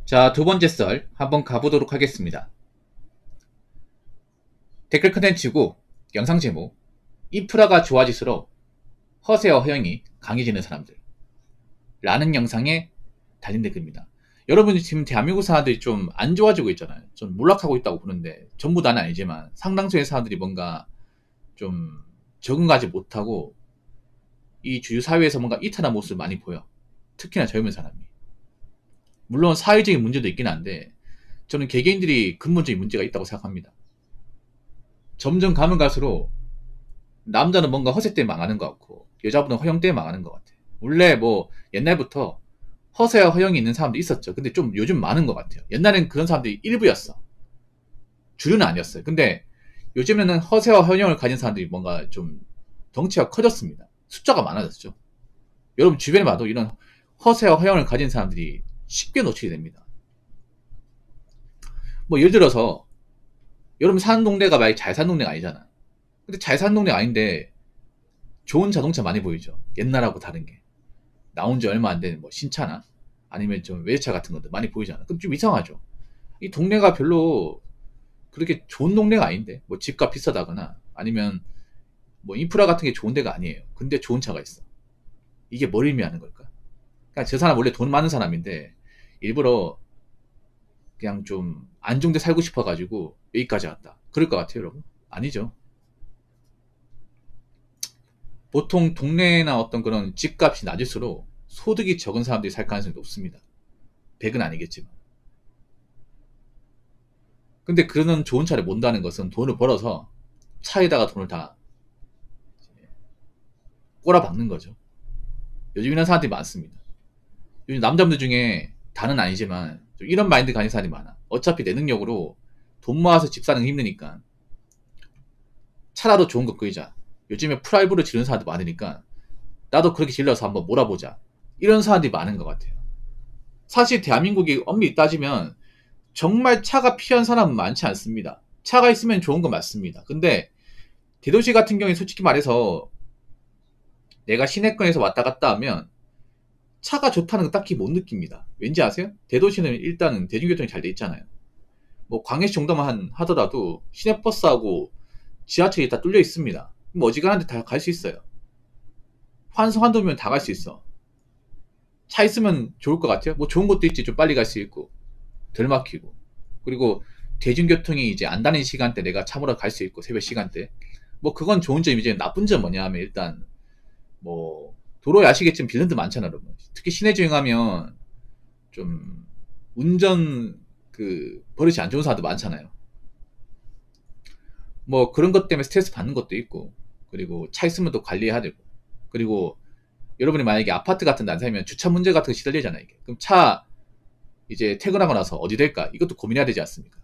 자, 두 번째 썰 한번 가보도록 하겠습니다. 댓글 컨텐츠고 영상 제목 인프라가 좋아질수록 허세와 허영이 강해지는 사람들 라는 영상에 달린 댓글입니다. 여러분이 지금 대한민국 사람들이 좀 안 좋아지고 있잖아요. 좀 몰락하고 있다고 보는데 전부 다는 아니지만 상당수의 사람들이 뭔가 좀 적응하지 못하고 이 주류 사회에서 뭔가 이탈한 모습을 많이 보여. 특히나 젊은 사람이. 물론 사회적인 문제도 있긴 한데 저는 개개인들이 근본적인 문제가 있다고 생각합니다. 점점 가면 갈수록 남자는 뭔가 허세 때문에 망하는 것 같고 여자분은 허영 때문에 망하는 것 같아요. 원래 뭐 옛날부터 허세와 허영이 있는 사람도 있었죠. 근데 좀 요즘 많은 것 같아요. 옛날엔 그런 사람들이 일부였어. 주류는 아니었어요. 근데 요즘에는 허세와 허영을 가진 사람들이 뭔가 좀 덩치가 커졌습니다. 숫자가 많아졌죠. 여러분 주변에 봐도 이런 허세와 허영을 가진 사람들이 쉽게 노출이 됩니다. 뭐 예를 들어서 여러분 사는 동네가 만약에 잘 사는 동네가 아니잖아. 근데 잘 사는 동네가 아닌데 좋은 자동차 많이 보이죠. 옛날하고 다른 게. 나온 지 얼마 안 된 뭐 신차나 아니면 좀 외제차 같은 것도 많이 보이잖아. 그럼 좀 이상하죠. 이 동네가 별로 그렇게 좋은 동네가 아닌데 뭐 집값 비싸다거나 아니면 뭐 인프라 같은 게 좋은 데가 아니에요. 근데 좋은 차가 있어. 이게 뭘 의미하는 걸까? 그러니까 저 사람 원래 돈 많은 사람인데 일부러 그냥 좀 안정돼 살고 싶어가지고 여기까지 왔다. 그럴 것 같아요, 여러분? 아니죠. 보통 동네나 어떤 그런 집값이 낮을수록 소득이 적은 사람들이 살 가능성이 높습니다. 100은 아니겠지만. 근데 그런 좋은 차를 몬다는 것은 돈을 벌어서 차에다가 돈을 다 꼬라박는 거죠. 요즘 이런 사람들이 많습니다. 요즘 남자분들 중에 다는 아니지만 좀 이런 마인드 가진 사람이 많아. 어차피 내 능력으로 돈 모아서 집 사는 게 힘드니까 차라도 좋은 거 끄이자. 요즘에 프라이브를 지르는 사람도 많으니까 나도 그렇게 질러서 한번 몰아보자. 이런 사람들이 많은 것 같아요. 사실 대한민국이 엄밀히 따지면 정말 차가 필요한 사람은 많지 않습니다. 차가 있으면 좋은 건 맞습니다. 근데 대도시 같은 경우에 솔직히 말해서 내가 시내권에서 왔다 갔다 하면 차가 좋다는 거 딱히 못 느낍니다. 왠지 아세요? 대도시는 일단은 대중교통이 잘 돼 있잖아요. 뭐 광해시 정도만 하더라도 시내버스하고 지하철이 다 뚫려 있습니다. 뭐 어지간한데 다 갈 수 있어요. 환승 한도면 다 갈 수 있어. 차 있으면 좋을 것 같아요. 뭐 좋은 것도 있지. 좀 빨리 갈 수 있고 덜 막히고 그리고 대중교통이 이제 안 다니는 시간대 내가 차 몰아 갈 수 있고 새벽 시간대 뭐 그건 좋은 점이지. 나쁜 점 뭐냐 하면 일단 뭐 도로에 아시겠지만 빌런드 많잖아 여러분. 특히 시내 주행하면 좀 운전 그 버릇이 안 좋은 사람도 많잖아요. 뭐 그런 것 때문에 스트레스 받는 것도 있고 그리고 차 있으면 또 관리해야 되고 그리고 여러분이 만약에 아파트 같은 데 안 살면 주차 문제 같은 거 시달리잖아요. 이게. 그럼 차 이제 퇴근하고 나서 어디 될까? 이것도 고민해야 되지 않습니까?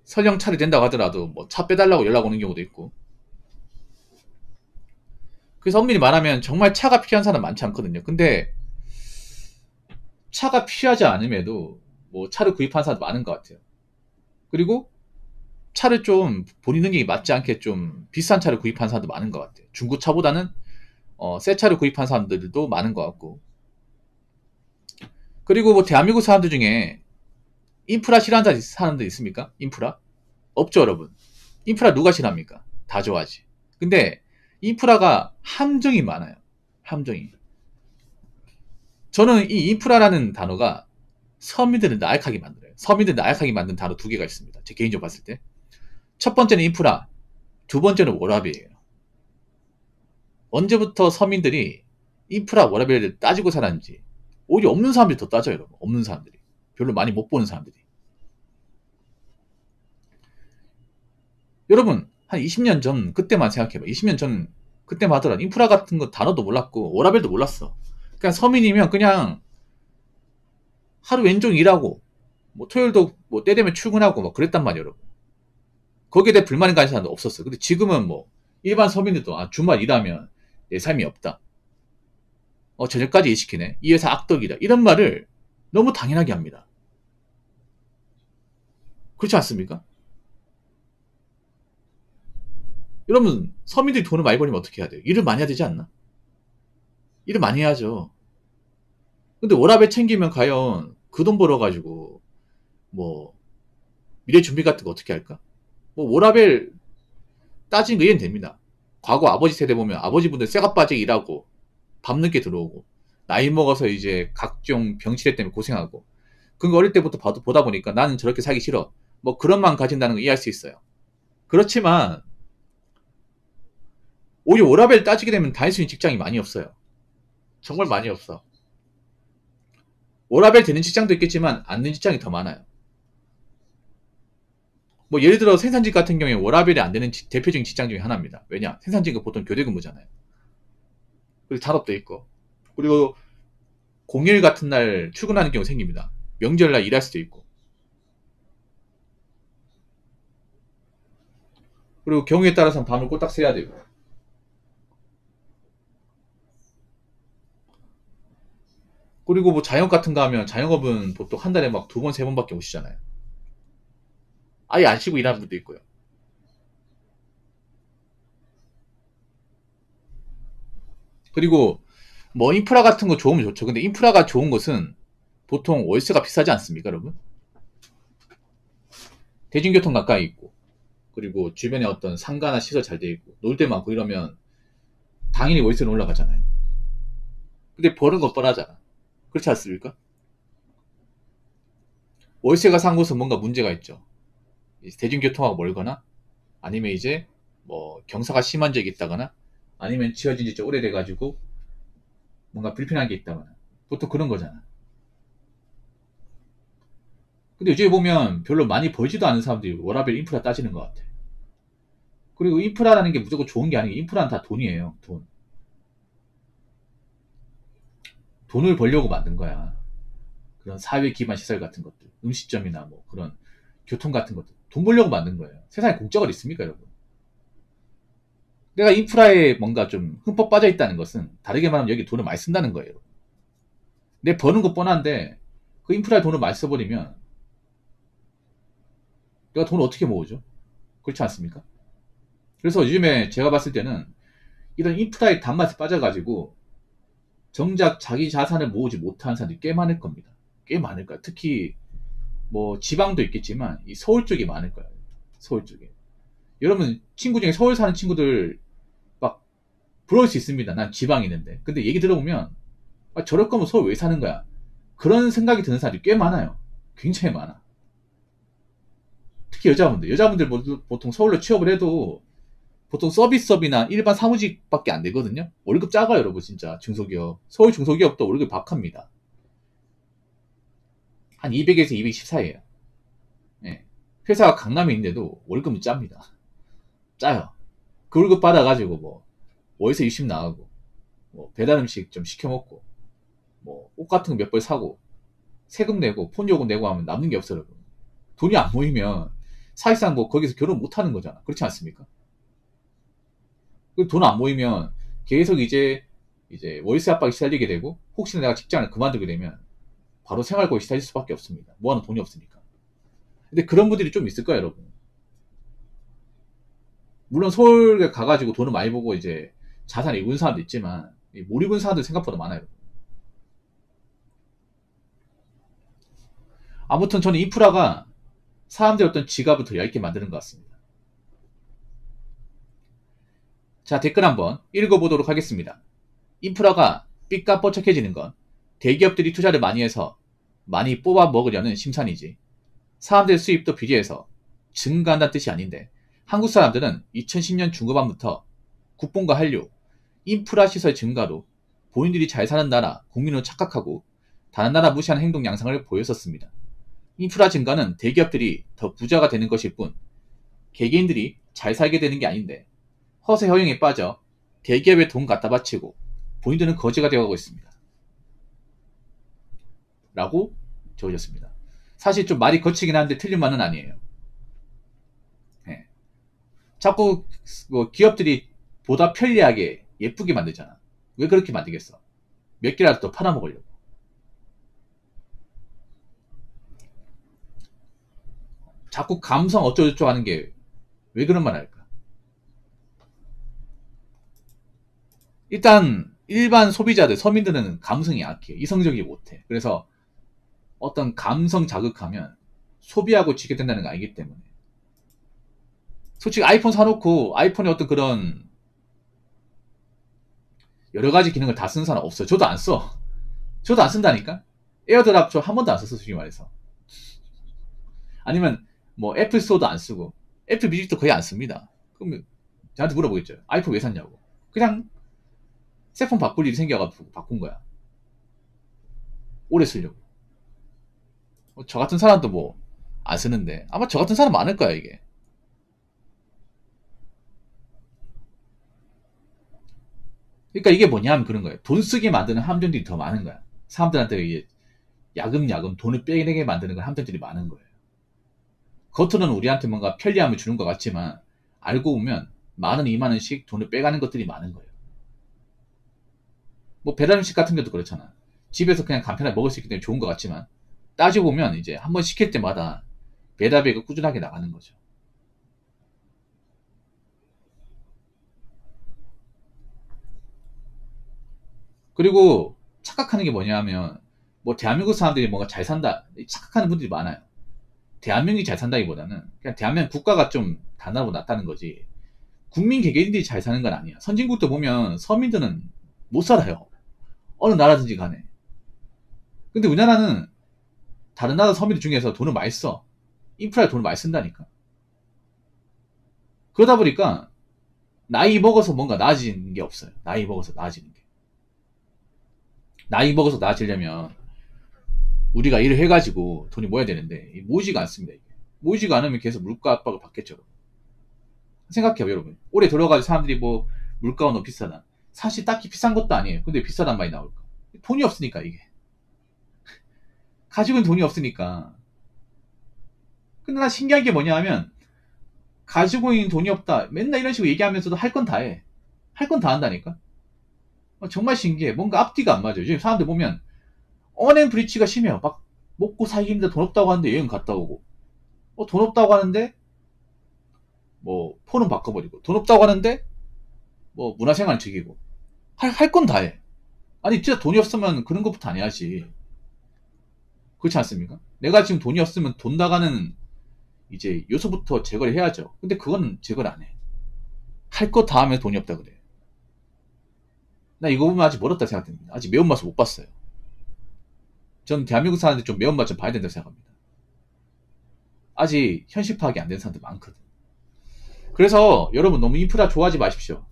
설령 차를 된다고 하더라도 뭐 차 빼달라고 연락 오는 경우도 있고. 그래서 엄밀히 말하면 정말 차가 필요한 사람 많지 않거든요. 근데 차가 필요하지 않음에도 뭐 차를 구입한 사람도 많은 것 같아요. 그리고 차를 좀 본인 능력이 맞지 않게 좀 비싼 차를 구입한 사람도 많은 것 같아요. 중고차보다는 새 차를 구입한 사람들도 많은 것 같고. 그리고 뭐 대한민국 사람들 중에 인프라 싫어하는 사람들 있습니까? 인프라? 없죠, 여러분. 인프라 누가 싫어합니까? 다 좋아하지. 근데 인프라가 함정이 많아요. 함정이. 저는 이 인프라라는 단어가 서민들을 나약하게 만들어요. 서민들을 나약하게 만든 단어 두 개가 있습니다. 제 개인적으로 봤을 때. 첫 번째는 인프라, 두 번째는 워라밸이에요. 언제부터 서민들이 인프라 워라밸을 따지고 살았는지 오히려 없는 사람들이 더 따져요, 여러분. 없는 사람들이. 별로 많이 못 보는 사람들이. 여러분, 한 20년 전 그때만 생각해봐. 20년 전 그때만 하더라도 인프라 같은 거 단어도 몰랐고 워라밸도 몰랐어. 그냥 서민이면 그냥 하루 왼종 일하고 뭐 토요일도 뭐 때 되면 출근하고 막 그랬단 말이에요, 여러분. 거기에 대해 불만이 가는 사람도 없었어요. 근데 지금은 뭐 일반 서민들도 주말 일하면 내 삶이 없다. 저녁까지 일시키네. 이 회사 악덕이다. 이런 말을 너무 당연하게 합니다. 그렇지 않습니까? 여러분 서민들이 돈을 많이 벌면 어떻게 해야 돼요? 일을 많이 해야 되지 않나? 일을 많이 해야죠. 근데 워라밸 챙기면 과연 그 돈 벌어가지고 뭐 미래 준비 같은 거 어떻게 할까? 뭐 워라밸 따지는 거 이해는 됩니다. 과거 아버지 세대 보면 아버지분들 쇠가 빠지게 일하고 밤늦게 들어오고 나이 먹어서 이제 각종 병치레 때문에 고생하고 그거 어릴 때부터 보다 보니까 나는 저렇게 살기 싫어. 뭐 그런 마음 가진다는 거 이해할 수 있어요. 그렇지만 오히려 워라밸 따지게 되면 다닐 수 있는 직장이 많이 없어요. 정말 많이 없어. 워라밸 되는 직장도 있겠지만 안 되는 직장이 더 많아요. 뭐 예를 들어 생산직 같은 경우에 워라밸이 안 되는 대표적인 직장 중에 하나입니다. 왜냐? 생산직은 보통 교대 근무잖아요. 그리고 잔업도 있고 그리고 공휴일 같은 날 출근하는 경우 생깁니다. 명절날 일할 수도 있고 그리고 경우에 따라서는 밤을 꼬딱 새야 되고 그리고 뭐 자영업 같은 거 하면 자영업은 보통 한 달에 막 2번, 3번밖에 못 쉬잖아요. 아예 안 쉬고 일하는 분도 있고요. 그리고 뭐 인프라 같은 거 좋으면 좋죠. 근데 인프라가 좋은 것은 보통 월세가 비싸지 않습니까, 여러분? 대중교통 가까이 있고 그리고 주변에 어떤 상가나 시설 잘 돼 있고 놀 데 많고 이러면 당연히 월세는 올라가잖아요. 근데 버는 건 뻔하잖아. 그렇지 않습니까? 월세가 산 곳은 뭔가 문제가 있죠. 대중교통하고 멀거나 아니면 이제 뭐 경사가 심한 적이 있다거나 아니면 지어진 지 좀 오래돼가지고 뭔가 불편한 게 있다거나 보통 그런 거잖아. 근데 요즘에 보면 별로 많이 벌지도 않은 사람들이 워라밸 인프라 따지는 것 같아. 그리고 인프라라는 게 무조건 좋은 게 아니고 인프라는 다 돈이에요. 돈. 돈을 벌려고 만든 거야. 그런 사회 기반 시설 같은 것들, 음식점이나 뭐 그런 교통 같은 것들 돈 벌려고 만든 거예요. 세상에 공짜가 있습니까, 여러분? 내가 인프라에 뭔가 좀 흠뻑 빠져 있다는 것은 다르게 말하면 여기 돈을 많이 쓴다는 거예요. 내 버는 거 뻔한데 그 인프라에 돈을 많이 써버리면 내가 돈을 어떻게 모으죠? 그렇지 않습니까? 그래서 요즘에 제가 봤을 때는 이런 인프라의 단맛에 빠져가지고 정작 자기 자산을 모으지 못하는 사람들이 꽤 많을 겁니다. 꽤 많을 거야. 특히 뭐 지방도 있겠지만 이 서울 쪽이 많을 거예요. 서울 쪽에. 여러분 친구 중에 서울 사는 친구들 막 부러울 수 있습니다. 난 지방에 있는데. 근데 얘기 들어보면 아, 저럴 거면 서울 왜 사는 거야? 그런 생각이 드는 사람들이 꽤 많아요. 굉장히 많아. 특히 여자분들. 여자분들 보통 서울로 취업을 해도 보통 서비스업이나 일반 사무직밖에 안 되거든요. 월급 작아요, 여러분, 진짜. 중소기업. 서울 중소기업도 월급 박합니다. 한 200에서 210 사이에요. 예. 회사가 강남에 있는데도 월급은 짭니다. 짜요. 그 월급 받아가지고 뭐, 월세 60 나가고, 뭐, 배달 음식 좀 시켜 먹고, 뭐, 옷 같은 거 몇 벌 사고, 세금 내고, 폰 요금 내고 하면 남는 게 없어요, 여러분. 돈이 안 모이면, 사실상 뭐, 거기서 결혼 못 하는 거잖아. 그렇지 않습니까? 돈 안 모이면, 계속 이제 월세 압박이 시달리게 되고, 혹시나 내가 직장을 그만두게 되면, 바로 생활고에 시달릴 수밖에 없습니다. 모아놓은 돈이 없으니까. 근데 그런 분들이 좀 있을 거예요, 여러분. 물론 서울에 가가지고 돈을 많이 보고 이제 자산을 입은 사람도 있지만, 못 입은 사람들 생각보다 많아요. 아무튼 저는 인프라가 사람들의 어떤 지갑을 더 얇게 만드는 것 같습니다. 자, 댓글 한번 읽어보도록 하겠습니다. 인프라가 삐까뻔쩍해지는 건 대기업들이 투자를 많이 해서 많이 뽑아 먹으려는 심산이지 사람들의 수입도 비례해서 증가한다는 뜻이 아닌데 한국 사람들은 2010년 중후반부터 국뽕과 한류, 인프라 시설 증가로 본인들이 잘 사는 나라, 국민으로 착각하고 다른 나라 무시하는 행동 양상을 보였었습니다. 인프라 증가는 대기업들이 더 부자가 되는 것일 뿐 개개인들이 잘 살게 되는 게 아닌데 허세 허용에 빠져 대기업에 돈 갖다 바치고 본인들은 거지가 되어가고 있습니다. 라고 적어졌습니다. 사실 좀 말이 거치긴 한데 틀린 말은 아니에요. 네. 자꾸 뭐 기업들이 보다 편리하게 예쁘게 만들잖아. 왜 그렇게 만들겠어? 몇 개라도 더 팔아먹으려고. 자꾸 감성 어쩌고저쩌고 하는 게 왜 그런 말 할까? 일단 일반 소비자들, 서민들은 감성이 약해. 이성적이지 못해. 그래서 어떤 감성 자극하면 소비하고 지게 된다는 거 알기 때문에. 솔직히 아이폰 사놓고 아이폰에 어떤 그런 여러 가지 기능을 다 쓰는 사람 없어요. 저도 안 써. 저도 안 쓴다니까? 에어드랍 저 한 번도 안 썼어, 솔직히 말해서. 아니면 뭐 애플 스토어도 안 쓰고 애플 뮤직도 거의 안 씁니다. 그럼 저한테 물어보겠죠. 아이폰 왜 샀냐고. 그냥 새 폰 바꿀 일이 생겨가지고 바꾼 거야. 오래 쓰려고. 저 같은 사람도 뭐 안 쓰는데 아마 저 같은 사람 많을 거야 이게. 그러니까 이게 뭐냐면 그런 거예요. 돈 쓰게 만드는 함정들이 더 많은 거야. 사람들한테 이게 야금야금 돈을 빼내게 만드는 건 함정들이 많은 거예요. 겉으로는 우리한테 뭔가 편리함을 주는 것 같지만 알고 보면 만원, 2만원씩 돈을 빼가는 것들이 많은 거예요. 뭐 배달 음식 같은 것도 그렇잖아. 집에서 그냥 간편하게 먹을 수 있기 때문에 좋은 것 같지만 따지고 보면 이제 한번 시킬 때마다 배달비가 꾸준하게 나가는 거죠. 그리고 착각하는 게 뭐냐 하면 뭐 대한민국 사람들이 뭔가 잘 산다 착각하는 분들이 많아요. 대한민국이 잘 산다기보다는 그냥 대한민국 국가가 좀 단단하고 낫다는 거지 국민 개개인들이 잘 사는 건 아니야. 선진국도 보면 서민들은 못 살아요. 어느 나라든지 간에. 근데 우리나라는 다른 나라 서민들 중에서 돈을 많이 써. 인프라에 돈을 많이 쓴다니까. 그러다 보니까 나이 먹어서 뭔가 나아지는 게 없어요. 나이 먹어서 나아지는 게. 나이 먹어서 나아지려면 우리가 일을 해가지고 돈이 모여야 되는데 모이지가 않습니다. 이게. 모이지가 않으면 계속 물가 압박을 받겠죠. 생각해요, 여러분. 올해 들어가지고 사람들이 뭐 물가가 너무 비싸다. 사실 딱히 비싼 것도 아니에요. 근데 비싸단 말이 나올까? 돈이 없으니까 이게. 가지고는 돈이 없으니까. 근데 난 신기한 게 뭐냐 하면 가지고 있는 돈이 없다. 맨날 이런 식으로 얘기하면서도 할 건 다 해. 할 건 다 한다니까? 정말 신기해. 뭔가 앞뒤가 안 맞아요. 지금 사람들 보면 언앤브리치가 심해요. 막 먹고 살기 힘들다 돈 없다고 하는데 여행 갔다 오고 돈 없다고 하는데 뭐 폰은 바꿔버리고 돈 없다고 하는데 뭐 문화생활 즐기고 할 건 다 해. 아니 진짜 돈이 없으면 그런 것부터 안 해야지. 그렇지 않습니까? 내가 지금 돈이 없으면 돈 나가는 이제 요소부터 제거를 해야죠. 근데 그건 제거를 안 해. 할 거 다 하면 돈이 없다 그래. 나 이거 보면 아직 멀었다 생각됩니다. 아직 매운맛을 못 봤어요. 전 대한민국 사람들 좀 매운맛 좀 봐야 된다고 생각합니다. 아직 현실 파악이 안 된 사람들 많거든. 그래서 여러분 너무 인프라 좋아하지 마십시오.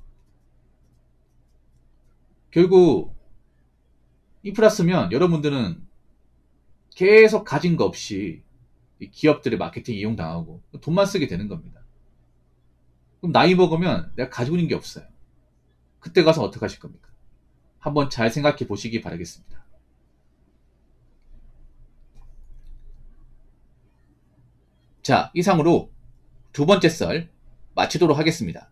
결국 인프라 쓰면 여러분들은 계속 가진 거 없이 기업들의 마케팅 이용당하고 돈만 쓰게 되는 겁니다. 그럼 나이 먹으면 내가 가지고 있는 게 없어요. 그때 가서 어떻게 하실 겁니까? 한번 잘 생각해 보시기 바라겠습니다. 자, 이상으로 두 번째 썰 마치도록 하겠습니다.